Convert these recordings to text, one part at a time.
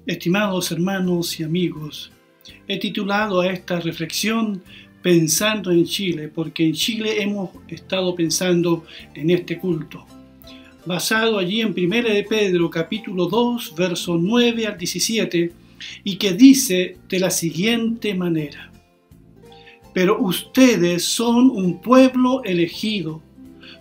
Estimados hermanos y amigos, he titulado a esta reflexión Pensando en Chile, porque en Chile hemos estado pensando en este culto, basado allí en 1 de Pedro capítulo 2, versos 9 al 17, y que dice de la siguiente manera: pero ustedes son un pueblo elegido,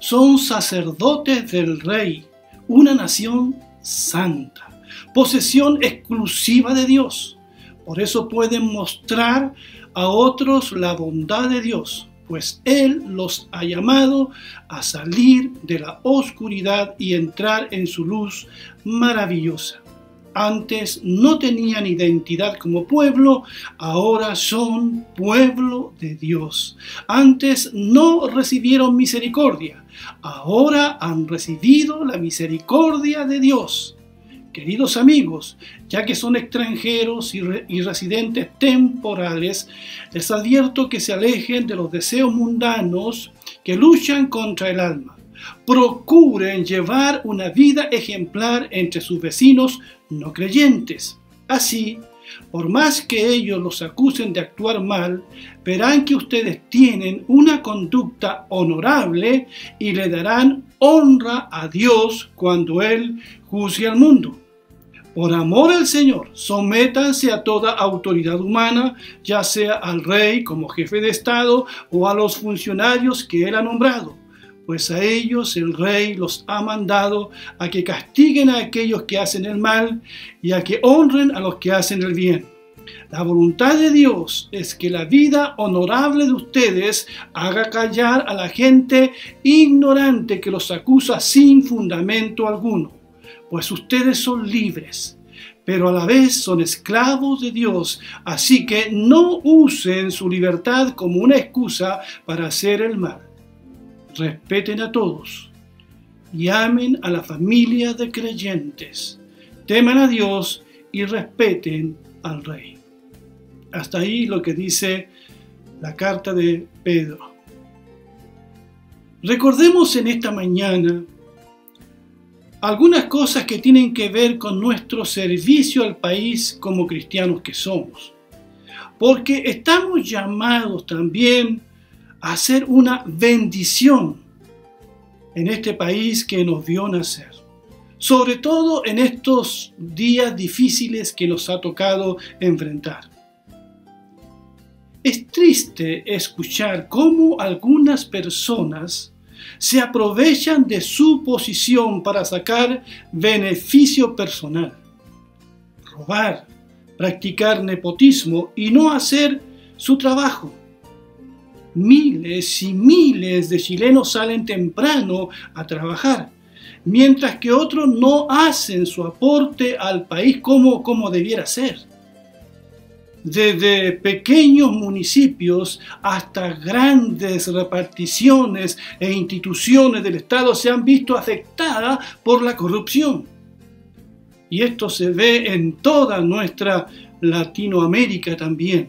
son sacerdotes del Rey, una nación santa, posesión exclusiva de Dios. Por eso pueden mostrar a otros la bondad de Dios, pues Él los ha llamado a salir de la oscuridad y entrar en su luz maravillosa. Antes no tenían identidad como pueblo, ahora son pueblo de Dios. Antes no recibieron misericordia, ahora han recibido la misericordia de Dios. Queridos amigos, ya que son extranjeros y residentes temporales, les advierto que se alejen de los deseos mundanos que luchan contra el alma. Procuren llevar una vida ejemplar entre sus vecinos no creyentes. Así, por más que ellos los acusen de actuar mal, verán que ustedes tienen una conducta honorable y le darán honra a Dios cuando Él juzgue al mundo. Por amor al Señor, sométanse a toda autoridad humana, ya sea al rey como jefe de Estado o a los funcionarios que Él ha nombrado, pues a ellos el rey los ha mandado a que castiguen a aquellos que hacen el mal y a que honren a los que hacen el bien. La voluntad de Dios es que la vida honorable de ustedes haga callar a la gente ignorante que los acusa sin fundamento alguno, pues ustedes son libres, pero a la vez son esclavos de Dios, así que no usen su libertad como una excusa para hacer el mal. Respeten a todos y amen a la familia de creyentes, teman a Dios y respeten al Rey. Hasta ahí lo que dice la carta de Pedro. Recordemos en esta mañana algunas cosas que tienen que ver con nuestro servicio al país como cristianos que somos, porque estamos llamados también a hacer una bendición en este país que nos vio nacer, sobre todo en estos días difíciles que nos ha tocado enfrentar. Es triste escuchar cómo algunas personas se aprovechan de su posición para sacar beneficio personal, robar, practicar nepotismo y no hacer su trabajo. Miles y miles de chilenos salen temprano a trabajar, mientras que otros no hacen su aporte al país como debiera ser. Desde pequeños municipios hasta grandes reparticiones e instituciones del Estado se han visto afectadas por la corrupción. Y esto se ve en toda nuestra Latinoamérica también.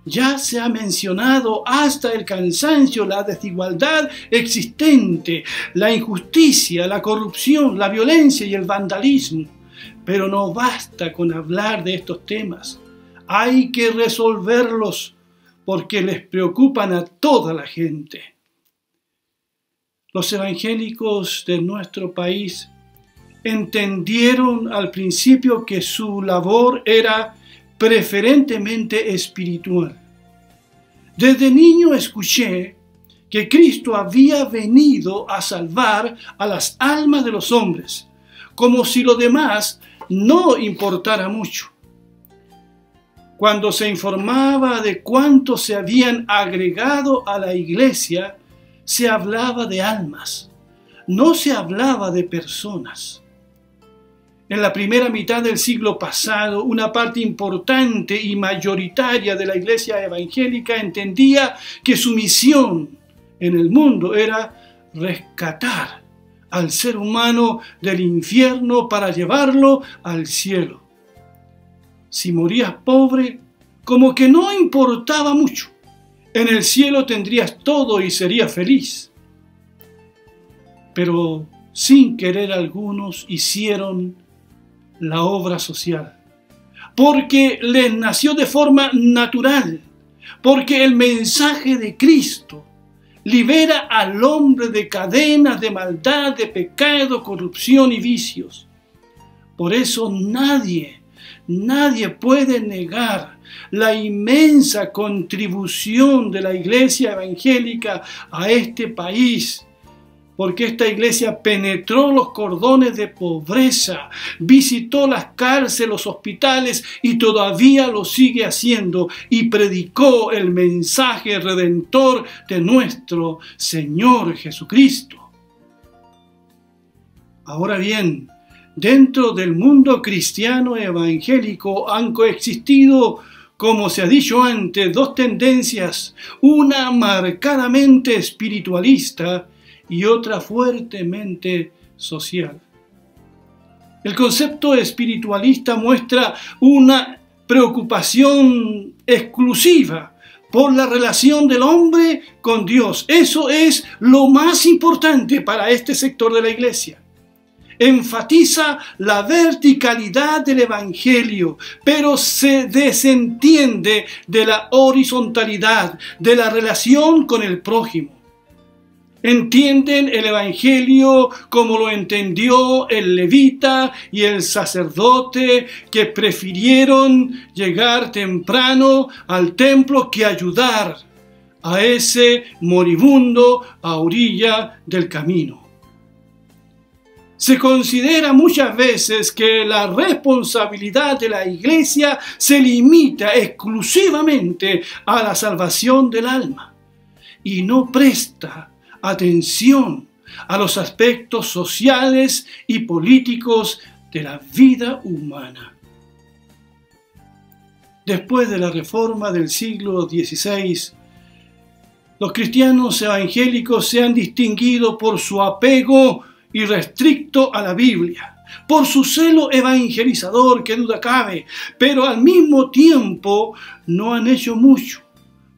Ya se ha mencionado hasta el cansancio la desigualdad existente, la injusticia, la corrupción, la violencia y el vandalismo. Pero no basta con hablar de estos temas. Hay que resolverlos porque les preocupan a toda la gente. Los evangélicos de nuestro país entendieron al principio que su labor era preferentemente espiritual. Desde niño escuché que Cristo había venido a salvar a las almas de los hombres, como si lo demás no importara mucho. Cuando se informaba de cuántos se habían agregado a la iglesia, se hablaba de almas, no se hablaba de personas. En la primera mitad del siglo pasado, una parte importante y mayoritaria de la iglesia evangélica entendía que su misión en el mundo era rescatar al ser humano del infierno para llevarlo al cielo. Si morías pobre, como que no importaba mucho. En el cielo tendrías todo y serías feliz. Pero sin querer algunos hicieron la obra social, porque les nació de forma natural, porque el mensaje de Cristo libera al hombre de cadenas de maldad, de pecado, corrupción y vicios. Por eso nadie puede negar la inmensa contribución de la iglesia evangélica a este país, porque esta iglesia penetró los cordones de pobreza, visitó las cárceles, los hospitales y todavía lo sigue haciendo, y predicó el mensaje redentor de nuestro Señor Jesucristo. Ahora bien, dentro del mundo cristiano evangélico han coexistido, como se ha dicho antes, dos tendencias, una marcadamente espiritualista y otra fuertemente social. El concepto espiritualista muestra una preocupación exclusiva por la relación del hombre con Dios. Eso es lo más importante para este sector de la iglesia. Enfatiza la verticalidad del evangelio, pero se desentiende de la horizontalidad, de la relación con el prójimo. Entienden el evangelio como lo entendió el levita y el sacerdote, que prefirieron llegar temprano al templo que ayudar a ese moribundo a orilla del camino. Se considera muchas veces que la responsabilidad de la iglesia se limita exclusivamente a la salvación del alma y no presta atención a los aspectos sociales y políticos de la vida humana. Después de la Reforma del siglo XVI, los cristianos evangélicos se han distinguido por su apego irrestricto a la Biblia, por su celo evangelizador, que duda cabe, pero al mismo tiempo no han hecho mucho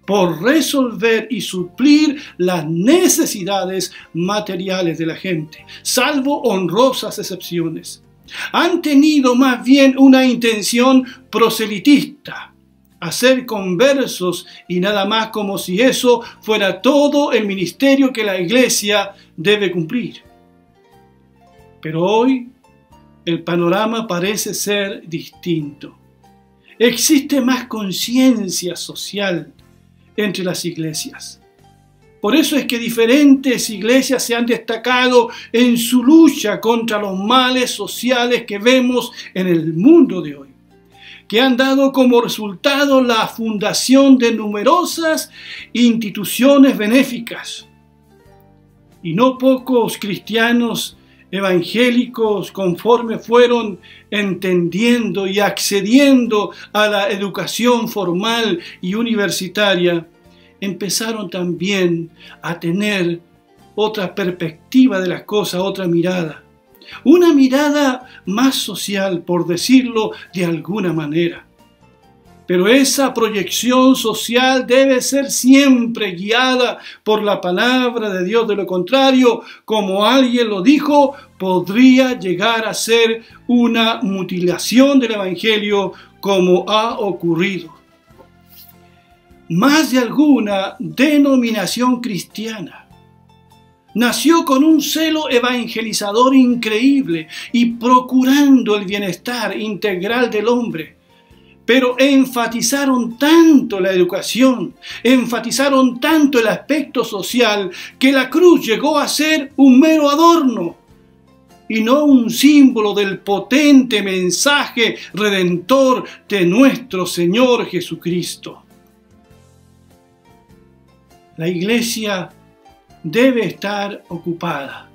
por resolver y suplir las necesidades materiales de la gente, salvo honrosas excepciones. Han tenido más bien una intención proselitista, hacer conversos y nada más, como si eso fuera todo el ministerio que la iglesia debe cumplir. Pero hoy el panorama parece ser distinto. Existe más conciencia social entre las iglesias. Por eso es que diferentes iglesias se han destacado en su lucha contra los males sociales que vemos en el mundo de hoy, que han dado como resultado la fundación de numerosas instituciones benéficas. Y no pocos cristianos evangélicos, conforme fueron entendiendo y accediendo a la educación formal y universitaria, empezaron también a tener otra perspectiva de las cosas, otra mirada. Una mirada más social, por decirlo de alguna manera. Pero esa proyección social debe ser siempre guiada por la palabra de Dios. De lo contrario, como alguien lo dijo, podría llegar a ser una mutilación del evangelio, como ha ocurrido. Más de alguna denominación cristiana nació con un celo evangelizador increíble y procurando el bienestar integral del hombre. Pero enfatizaron tanto la educación, enfatizaron tanto el aspecto social, que la cruz llegó a ser un mero adorno y no un símbolo del potente mensaje redentor de nuestro Señor Jesucristo. La iglesia debe estar ocupada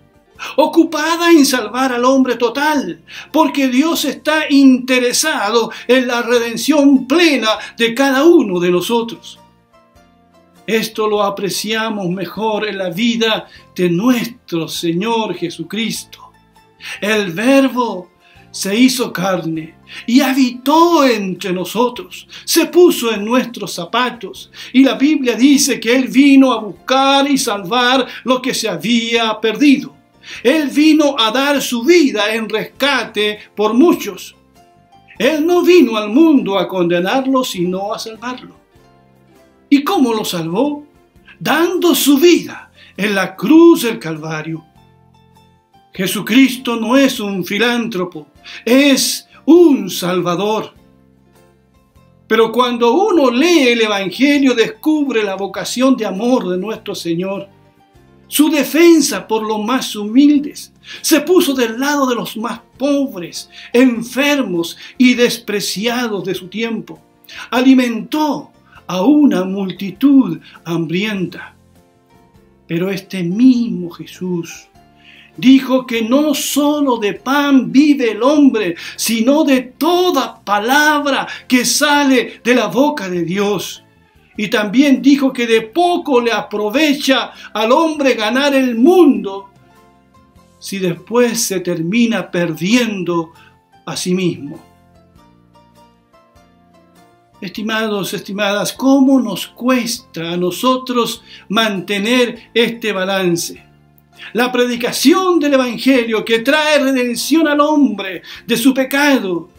en salvar al hombre total, porque Dios está interesado en la redención plena de cada uno de nosotros. Esto lo apreciamos mejor en la vida de nuestro Señor Jesucristo. El Verbo se hizo carne y habitó entre nosotros, se puso en nuestros zapatos, y la Biblia dice que Él vino a buscar y salvar lo que se había perdido. Él vino a dar su vida en rescate por muchos. Él no vino al mundo a condenarlo, sino a salvarlo. ¿Y cómo lo salvó? Dando su vida en la cruz del Calvario. Jesucristo no es un filántropo, es un Salvador. Pero cuando uno lee el Evangelio, descubre la vocación de amor de nuestro Señor, su defensa por los más humildes. Se puso del lado de los más pobres, enfermos y despreciados de su tiempo. Alimentó a una multitud hambrienta. Pero este mismo Jesús dijo que no solo de pan vive el hombre, sino de toda palabra que sale de la boca de Dios. Y también dijo que de poco le aprovecha al hombre ganar el mundo si después se termina perdiendo a sí mismo. Estimados, estimadas, ¿cómo nos cuesta a nosotros mantener este balance? La predicación del Evangelio que trae redención al hombre de su pecado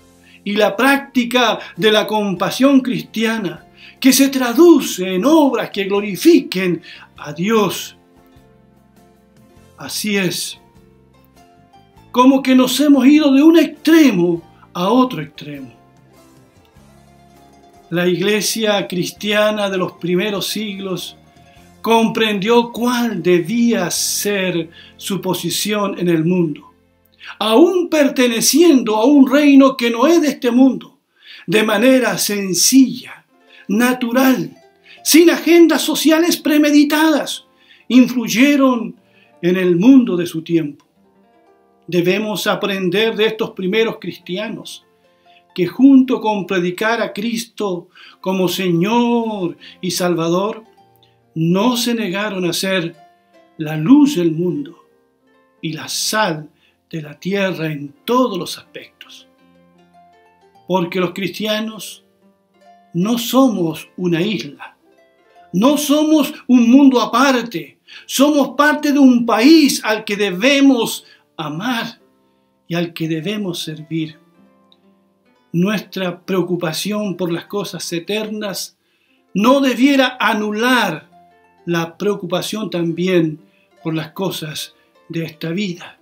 y la práctica de la compasión cristiana que se traduce en obras que glorifiquen a Dios. Así es, como que nos hemos ido de un extremo a otro extremo. La iglesia cristiana de los primeros siglos comprendió cuál debía ser su posición en el mundo, aún perteneciendo a un reino que no es de este mundo, de manera sencilla, natural, sin agendas sociales premeditadas, influyeron en el mundo de su tiempo. Debemos aprender de estos primeros cristianos, que junto con predicar a Cristo como Señor y Salvador, no se negaron a ser la luz del mundo y la sal de la tierra en todos los aspectos. Porque los cristianos no somos una isla, no somos un mundo aparte, somos parte de un país al que debemos amar y al que debemos servir. Nuestra preocupación por las cosas eternas no debiera anular la preocupación también por las cosas de esta vida.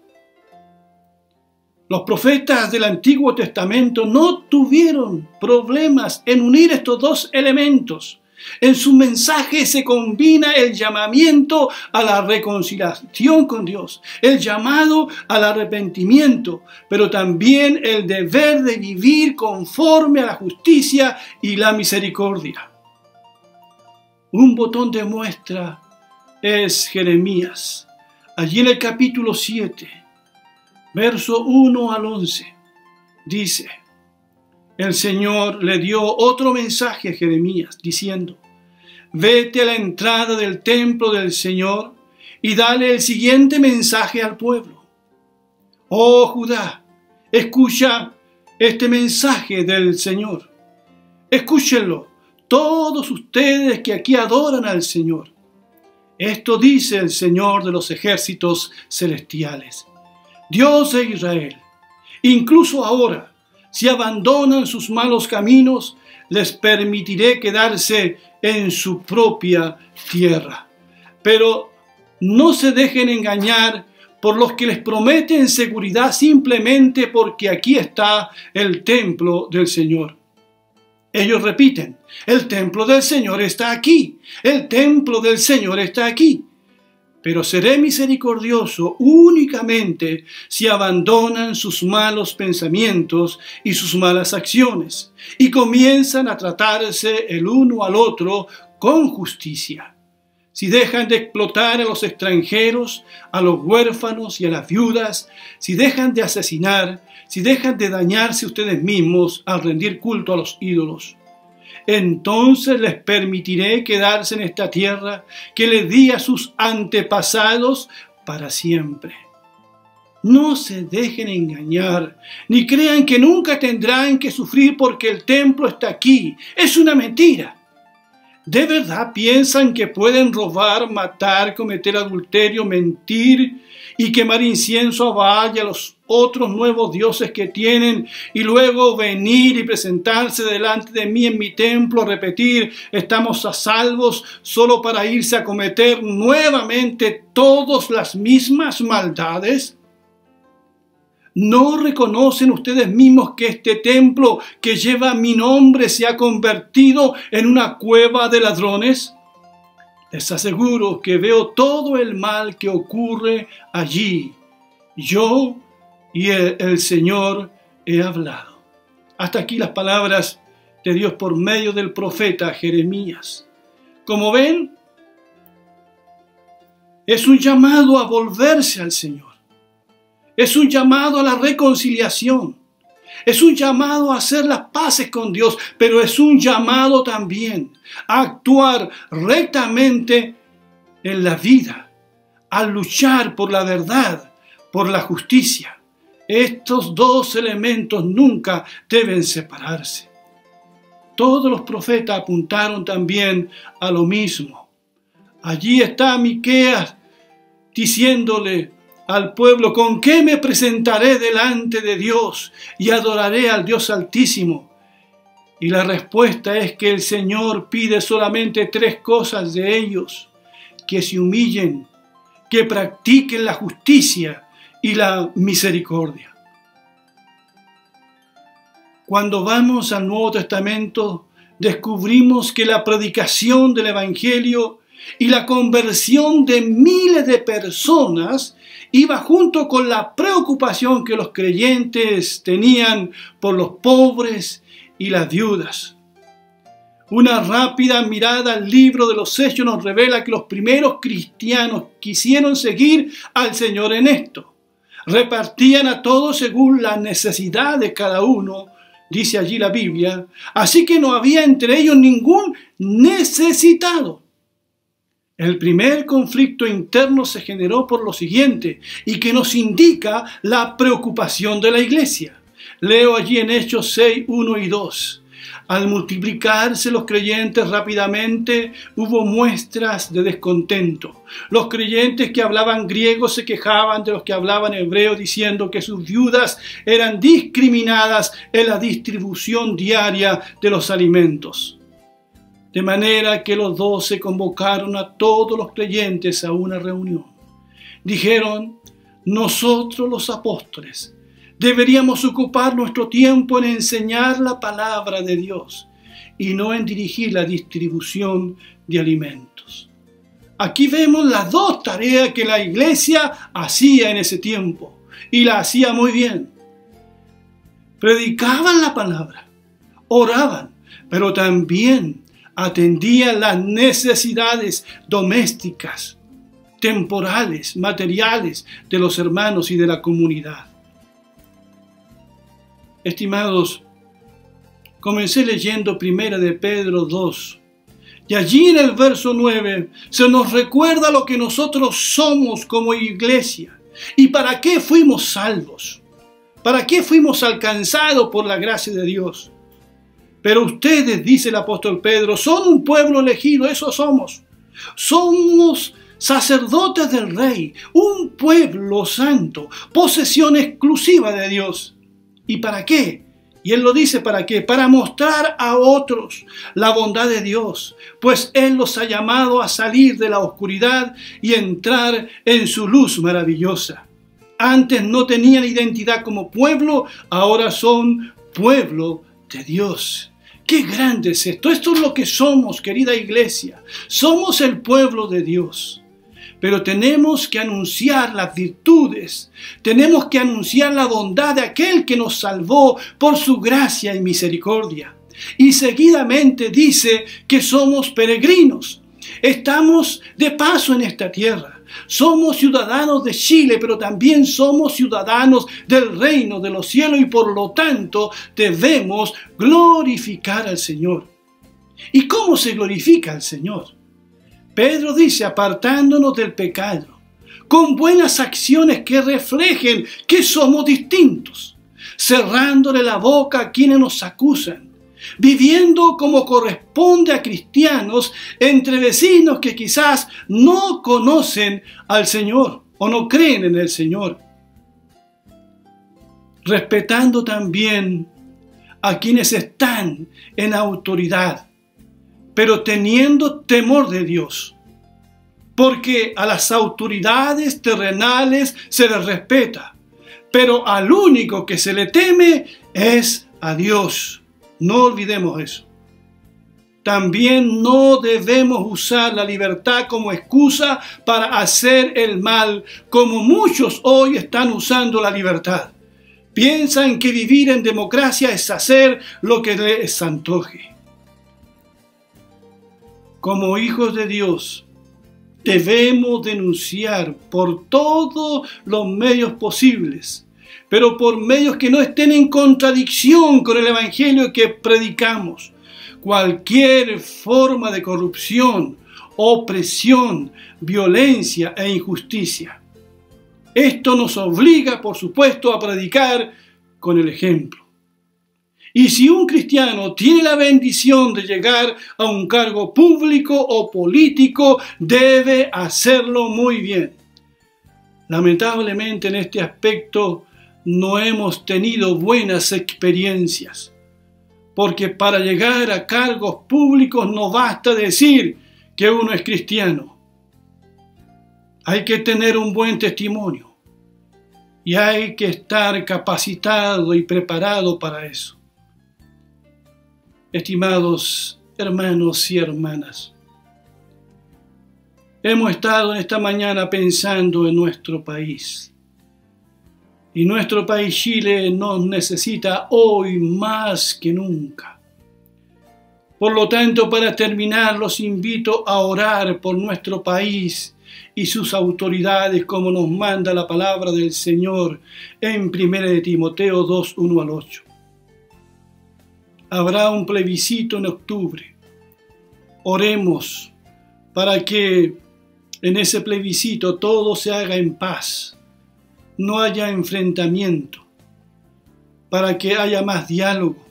Los profetas del Antiguo Testamento no tuvieron problemas en unir estos dos elementos. En su mensaje se combina el llamamiento a la reconciliación con Dios, el llamado al arrepentimiento, pero también el deber de vivir conforme a la justicia y la misericordia. Un botón de muestra es Jeremías. Allí en el capítulo 7, verso 1 al 11, dice: el Señor le dio otro mensaje a Jeremías, diciendo: vete a la entrada del templo del Señor y dale el siguiente mensaje al pueblo. Oh Judá, escucha este mensaje del Señor. Escúchenlo todos ustedes que aquí adoran al Señor. Esto dice el Señor de los ejércitos celestiales, Dios de Israel: incluso ahora, si abandonan sus malos caminos, les permitiré quedarse en su propia tierra. Pero no se dejen engañar por los que les prometen seguridad simplemente porque aquí está el templo del Señor. Ellos repiten: el templo del Señor está aquí, el templo del Señor está aquí. Pero seré misericordioso únicamente si abandonan sus malos pensamientos y sus malas acciones y comienzan a tratarse el uno al otro con justicia. Si dejan de explotar a los extranjeros, a los huérfanos y a las viudas, si dejan de asesinar, si dejan de dañarse ustedes mismos al rendir culto a los ídolos, entonces les permitiré quedarse en esta tierra que les di a sus antepasados para siempre. No se dejen engañar, ni crean que nunca tendrán que sufrir porque el templo está aquí. Es una mentira. ¿De verdad piensan que pueden robar, matar, cometer adulterio, mentir y quemar incienso a Baal y a los otros nuevos dioses que tienen, y luego venir y presentarse delante de mí en mi templo a repetir, estamos a salvos, solo para irse a cometer nuevamente todas las mismas maldades? ¿No reconocen ustedes mismos que este templo que lleva mi nombre se ha convertido en una cueva de ladrones? Les aseguro que veo todo el mal que ocurre allí. Yo y el Señor he hablado. Hasta aquí las palabras de Dios por medio del profeta Jeremías. Como ven, es un llamado a volverse al Señor. Es un llamado a la reconciliación. Es un llamado a hacer las paces con Dios, pero es un llamado también a actuar rectamente en la vida, a luchar por la verdad, por la justicia. Estos dos elementos nunca deben separarse. Todos los profetas apuntaron también a lo mismo. Allí está Miqueas diciéndole al pueblo, ¿con qué me presentaré delante de Dios y adoraré al Dios Altísimo? Y la respuesta es que el Señor pide solamente tres cosas de ellos: que se humillen, que practiquen la justicia y la misericordia. Cuando vamos al Nuevo Testamento, descubrimos que la predicación del Evangelio y la conversión de miles de personas iba junto con la preocupación que los creyentes tenían por los pobres y las viudas. Una rápida mirada al libro de los Hechos nos revela que los primeros cristianos quisieron seguir al Señor en esto. Repartían a todos según la necesidad de cada uno, dice allí la Biblia, así que no había entre ellos ningún necesitado. El primer conflicto interno se generó por lo siguiente, y que nos indica la preocupación de la iglesia. Leo allí en Hechos 6, 1 y 2. Al multiplicarse los creyentes rápidamente, hubo muestras de descontento. Los creyentes que hablaban griego se quejaban de los que hablaban hebreo, diciendo que sus viudas eran discriminadas en la distribución diaria de los alimentos. De manera que los 12 convocaron a todos los creyentes a una reunión. Dijeron, nosotros los apóstoles deberíamos ocupar nuestro tiempo en enseñar la palabra de Dios y no en dirigir la distribución de alimentos. Aquí vemos las dos tareas que la iglesia hacía en ese tiempo, y la hacía muy bien. Predicaban la palabra, oraban, pero también atendían las necesidades domésticas, temporales, materiales de los hermanos y de la comunidad. Estimados, comencé leyendo 1 de Pedro 2, y allí en el verso 9 se nos recuerda lo que nosotros somos como iglesia y para qué fuimos salvos, para qué fuimos alcanzados por la gracia de Dios. Pero ustedes, dice el apóstol Pedro, son un pueblo elegido, eso somos. Somos sacerdotes del Rey, un pueblo santo, posesión exclusiva de Dios. ¿Y para qué? Y él lo dice, ¿para qué? Para mostrar a otros la bondad de Dios, pues Él los ha llamado a salir de la oscuridad y entrar en su luz maravillosa. Antes no tenían identidad como pueblo, ahora son pueblo de Dios. ¡Qué grande es esto! Esto es lo que somos, querida iglesia. Somos el pueblo de Dios. Pero tenemos que anunciar las virtudes, tenemos que anunciar la bondad de aquel que nos salvó por su gracia y misericordia. Y seguidamente dice que somos peregrinos, estamos de paso en esta tierra. Somos ciudadanos de Chile, pero también somos ciudadanos del reino de los cielos y por lo tanto debemos glorificar al Señor. ¿Y cómo se glorifica al Señor? Pedro dice, apartándonos del pecado, con buenas acciones que reflejen que somos distintos, cerrándole la boca a quienes nos acusan viviendo como corresponde a cristianos entre vecinos que quizás no conocen al Señor o no creen en el Señor, respetando también a quienes están en autoridad, pero teniendo temor de Dios, porque a las autoridades terrenales se les respeta, pero al único que se le teme es a Dios. No olvidemos eso. También no debemos usar la libertad como excusa para hacer el mal, como muchos hoy están usando la libertad. Piensan que vivir en democracia es hacer lo que les antoje. Como hijos de Dios, debemos denunciar por todos los medios posibles, pero por medios que no estén en contradicción con el Evangelio que predicamos, cualquier forma de corrupción, opresión, violencia e injusticia. Esto nos obliga, por supuesto, a predicar con el ejemplo. Y si un cristiano tiene la bendición de llegar a un cargo público o político, debe hacerlo muy bien. Lamentablemente en este aspecto no hemos tenido buenas experiencias, porque para llegar a cargos públicos no basta decir que uno es cristiano. Hay que tener un buen testimonio y hay que estar capacitado y preparado para eso. Estimados hermanos y hermanas, hemos estado en esta mañana pensando en nuestro país. Y nuestro país Chile nos necesita hoy más que nunca. Por lo tanto, para terminar, los invito a orar por nuestro país y sus autoridades, como nos manda la palabra del Señor en 1 de Timoteo 2, 1 al 8. Habrá un plebiscito en octubre. Oremos para que en ese plebiscito todo se haga en paz, no haya enfrentamiento, para que haya más diálogo.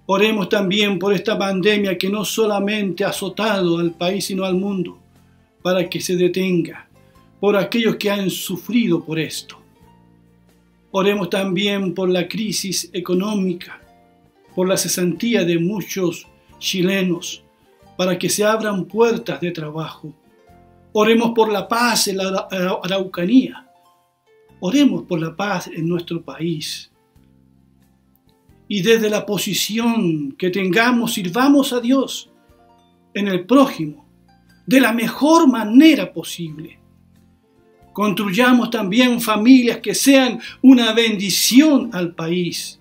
Oremos también por esta pandemia que no solamente ha azotado al país, sino al mundo, para que se detenga, por aquellos que han sufrido por esto. Oremos también por la crisis económica, por la cesantía de muchos chilenos, para que se abran puertas de trabajo. Oremos por la paz en la Araucanía. Oremos por la paz en nuestro país. Y desde la posición que tengamos, sirvamos a Dios en el prójimo de la mejor manera posible. Construyamos también familias que sean una bendición al país.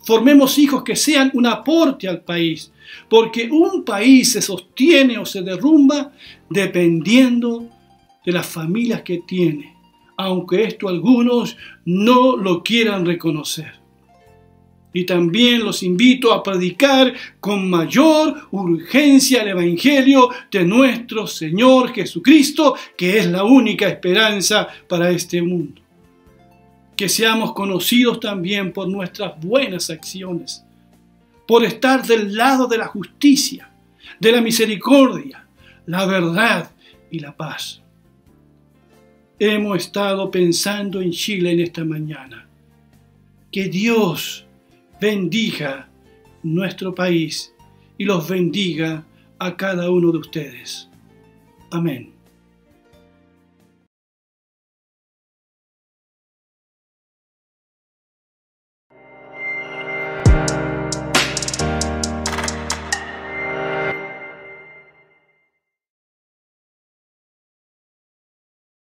Formemos hijos que sean un aporte al país, porque un país se sostiene o se derrumba dependiendo de las familias que tiene, aunque esto algunos no lo quieran reconocer. Y también los invito a predicar con mayor urgencia el Evangelio de nuestro Señor Jesucristo, que es la única esperanza para este mundo. Que seamos conocidos también por nuestras buenas acciones, por estar del lado de la justicia, de la misericordia, la verdad y la paz. Hemos estado pensando en Chile en esta mañana. Que Dios bendiga nuestro país y los bendiga a cada uno de ustedes. Amén.